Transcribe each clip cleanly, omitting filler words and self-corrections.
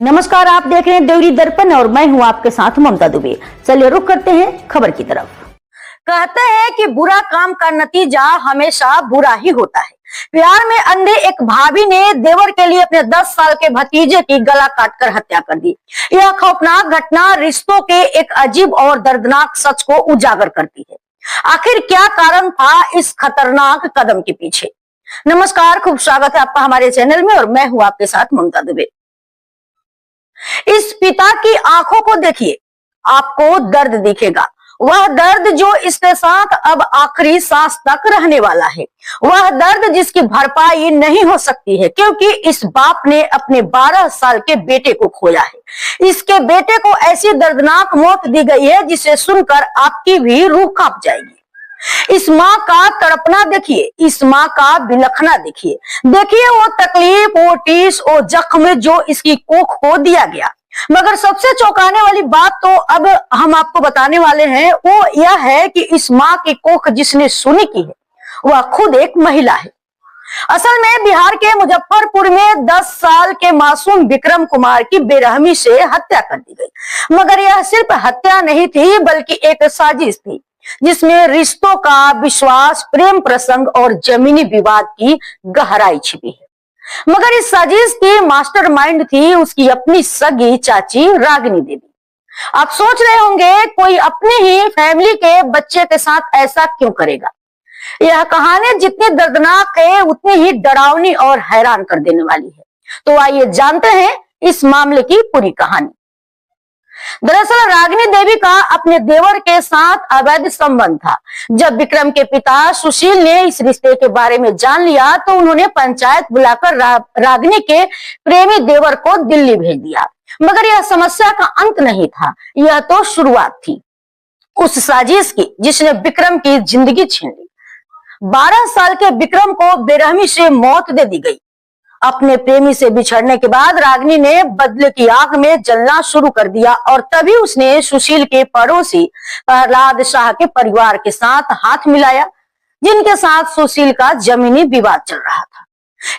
नमस्कार, आप देख रहे हैं देवरी दर्पण और मैं हूं आपके साथ ममता दुबे। चलिए रुक करते हैं खबर की तरफ। कहते हैं कि बुरा काम का नतीजा हमेशा बुरा ही होता है। प्यार में अंधे एक भाभी ने देवर के लिए अपने 10 साल के भतीजे की गला काटकर हत्या कर दी। यह खौफनाक घटना रिश्तों के एक अजीब और दर्दनाक सच को उजागर करती है। आखिर क्या कारण था इस खतरनाक कदम के पीछे? नमस्कार, खूब स्वागत है आपका हमारे चैनल में और मैं हूं आपके साथ ममता दुबे। इस पिता की आंखों को देखिए, आपको दर्द दिखेगा। वह दर्द जो इसके साथ अब आखिरी सांस तक रहने वाला है। वह दर्द जिसकी भरपाई नहीं हो सकती है, क्योंकि इस बाप ने अपने 12 साल के बेटे को खोया है। इसके बेटे को ऐसी दर्दनाक मौत दी गई है जिसे सुनकर आपकी भी रूह कांप जाएगी। इस माँ का तड़पना देखिए, इस माँ का बिलखना देखिए। देखिए वो तकलीफ, वो टीस, वो जख्म जो इसकी कोख को दिया गया। मगर सबसे चौंकाने वाली बात तो अब हम आपको बताने वाले हैं, वो यह है कि इस माँ की कोख जिसने सुनी की है वह खुद एक महिला है। असल में बिहार के मुजफ्फरपुर में 10 साल के मासूम विक्रम कुमार की बेरहमी से हत्या कर दी गई। मगर यह सिर्फ हत्या नहीं थी, बल्कि एक साजिश थी जिसमें रिश्तों का, विश्वास, प्रेम प्रसंग और जमीनी विवाद की गहराई छिपी है। मगर इस साजिश की मास्टरमाइंड थी उसकी अपनी सगी चाची रागिनी देवी। आप सोच रहे होंगे कोई अपने ही फैमिली के बच्चे के साथ ऐसा क्यों करेगा? यह कहानी जितनी दर्दनाक है उतनी ही डरावनी और हैरान कर देने वाली है। तो आइए जानते हैं इस मामले की पूरी कहानी। दरअसल रागिनी देवी का अपने देवर के साथ अवैध संबंध था। जब विक्रम के पिता सुशील ने इस रिश्ते के बारे में जान लिया तो उन्होंने पंचायत बुलाकर रागिनी के प्रेमी देवर को दिल्ली भेज दिया। मगर यह समस्या का अंत नहीं था, यह तो शुरुआत थी उस साजिश की जिसने विक्रम की जिंदगी छीन ली। 12 साल के विक्रम को बेरहमी से मौत दे दी गई। अपने प्रेमी से बिछड़ने के बाद रागिनी ने बदले की आग में जलना शुरू कर दिया और तभी उसने सुशील के पड़ोसी प्रहलाद शाह के परिवार के साथ हाथ मिलाया, जिनके साथ सुशील का जमीनी विवाद चल रहा था।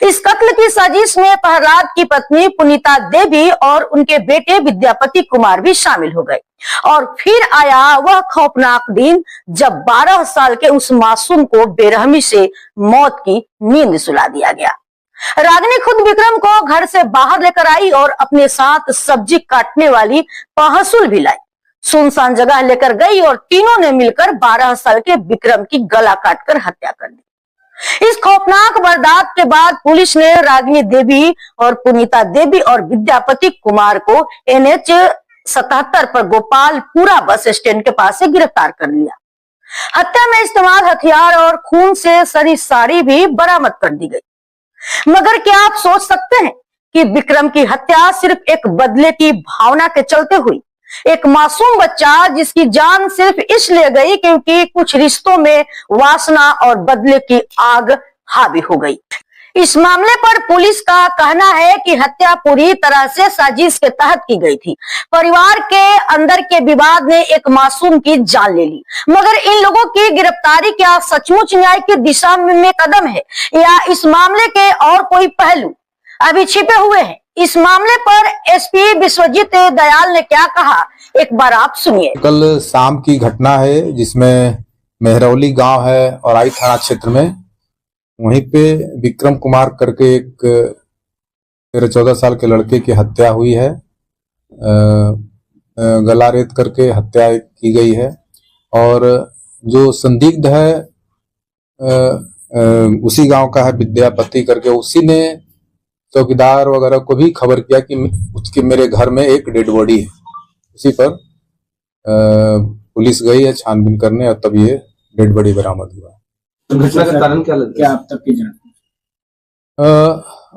इस कत्ल की साजिश में प्रहलाद की पत्नी पुनीता देवी और उनके बेटे विद्यापति कुमार भी शामिल हो गए। और फिर आया वह खौफनाक दिन जब 12 साल के उस मासूम को बेरहमी से मौत की नींद सुला दिया गया। रागिनी खुद विक्रम को घर से बाहर लेकर आई और अपने साथ सब्जी काटने वाली पहसुल भी लाई। सुनसान जगह लेकर गई और तीनों ने मिलकर 12 साल के विक्रम की गला काटकर हत्या कर दी। इस खौफनाक वारदात के बाद पुलिस ने रागिनी देवी और पुनीता देवी और विद्यापति कुमार को NH 77 पर गोपालपुरा बस स्टैंड के पास से गिरफ्तार कर लिया। हत्या में इस्तेमाल हथियार और खून से सनी साड़ी भी बरामद कर दी गई। मगर क्या आप सोच सकते हैं कि विक्रम की हत्या सिर्फ एक बदले की भावना के चलते हुई? एक मासूम बच्चा जिसकी जान सिर्फ इसलिए गई क्योंकि कुछ रिश्तों में वासना और बदले की आग हावी हो गई। इस मामले पर पुलिस का कहना है कि हत्या पूरी तरह से साजिश के तहत की गई थी। परिवार के अंदर के विवाद ने एक मासूम की जान ले ली। मगर इन लोगों की गिरफ्तारी क्या सचमुच न्याय की दिशा में कदम है या इस मामले के और कोई पहलू अभी छिपे हुए हैं? इस मामले पर SP विश्वजीत दयाल ने क्या कहा, एक बार आप सुनिए। कल शाम की घटना है जिसमें मेहरौली गांव है औराई थाना क्षेत्र में, वहीं पे विक्रम कुमार करके एक 13-14 साल के लड़के की हत्या हुई है। गला रेत करके हत्या की गई है और जो संदिग्ध है उसी गांव का है, विद्यापति करके। उसी ने चौकीदार वगैरह को भी खबर किया कि उसके मेरे घर में एक डेड बॉडी है। उसी पर पुलिस गई है छानबीन करने और तब ये डेड बॉडी बरामद हुआ। तो घटना का कारण क्या लगता है? क्या आप तक की जान?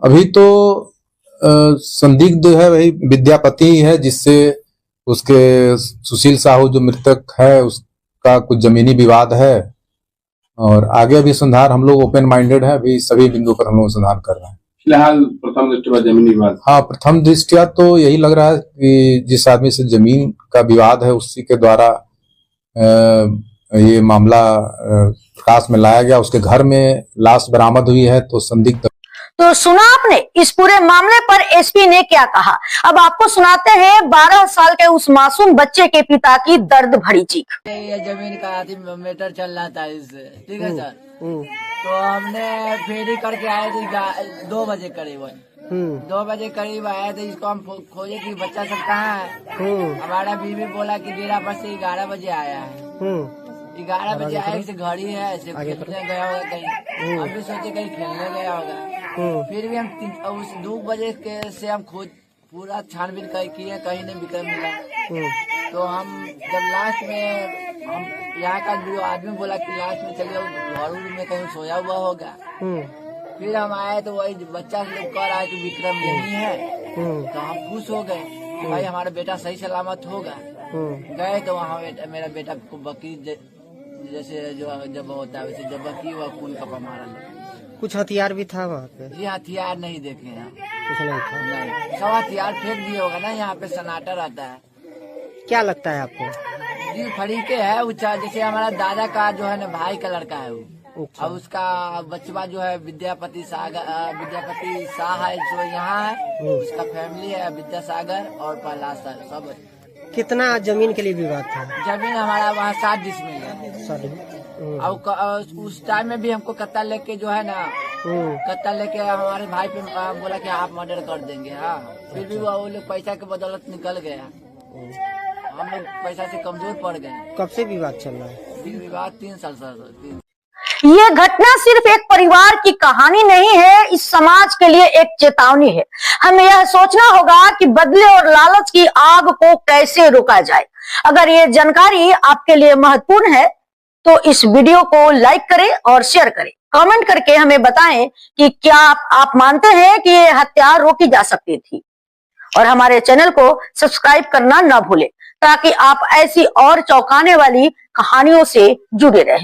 अभी तो संदिग्ध है वही विद्यापति है, जिससे उसके सुशील साहू जो मृतक है उसका कुछ जमीनी विवाद है। और आगे अभी संधार हम लोग ओपन माइंडेड है, अभी सभी बिंदु पर हम लोग संधार कर रहे हैं। फिलहाल प्रथम दृष्टया जमीनी विवाद, हाँ प्रथम दृष्टया तो यही लग रहा है कि जिस आदमी से जमीन का विवाद है उसी के द्वारा ये मामला प्रकाश में लाया गया। उसके घर में लाश बरामद हुई है तो संदिग्ध तो सुना आपने इस पूरे मामले पर एसपी ने क्या कहा। अब आपको सुनाते हैं 12 साल के उस मासूम बच्चे के पिता की दर्द भरी चीख। ये जमीन का आधी मैटर चल रहा था इससे, ठीक है सर। तो हमने फेरी करके आए थे 2 बजे करीब, 2 बजे करीब आए थे। इसको हम खोजे कि बच्चा सब कहाँ है। हमारा बीवी बोला कि डेरा पर से 11 बजे आया है। 11 बजे आए से घड़ी है, ऐसे खेलने गया होगा कहीं। हम भी सोचे कहीं खेलने गया होगा। फिर भी हम उस 2 बजे के से हम खोज पूरा छानबीन किए, कहीं नहीं विक्रम मिला। तो हम जब लास्ट में हम यहाँ का जो आदमी बोला कि लास्ट में चले घर में कहीं सोया हुआ होगा। फिर हम आए तो वही बच्चा लोग कह रहा है कि विक्रम यही है। तो हम खुश हो गए कि भाई हमारा बेटा सही सलामत होगा। गए तो वहाँ मेरा बेटा को बकरी जैसे जो जब होता है वैसे जब बकरी हुआ खून कपा मारा। कुछ हथियार भी था वहाँ पे? जी हथियार नहीं देखे हैं, कुछ नहीं था। नहीं, सब हथियार फेंक दिए होगा ना, यहाँ पे सन्नाटा रहता है। क्या लगता है आपको? जी फरीके है ऊंचा, जैसे हमारा दादा का जो है ना भाई का लड़का है वो। अच्छा। अब उसका बचवा जो है विद्यापति शाह है जो यहाँ है, उसका फैमिली है विद्यासागर और प्रहलाद सब। कितना जमीन के लिए विवाद था? जमीन हमारा वहाँ 7 डिसमिल है। अब उस टाइम में भी हमको कत्ता लेके जो है ना, कत्ता लेके हमारे भाई पे बोला कि आप मर्डर कर देंगे। हाँ, फिर भी वो लोग पैसा के बदौलत निकल गया। हम लोग पैसा से कमजोर पड़ गए। कब से विवाद चल रहा है? विवाद 3 साल से। ये घटना सिर्फ एक परिवार की कहानी नहीं है, इस समाज के लिए एक चेतावनी है। हमें यह सोचना होगा कि बदले और लालच की आग को कैसे रोका जाए। अगर ये जानकारी आपके लिए महत्वपूर्ण है तो इस वीडियो को लाइक करें और शेयर करें। कमेंट करके हमें बताएं कि क्या आप मानते हैं कि ये हत्या रोकी जा सकती थी। और हमारे चैनल को सब्सक्राइब करना न भूलें ताकि आप ऐसी और चौंकाने वाली कहानियों से जुड़े रहें।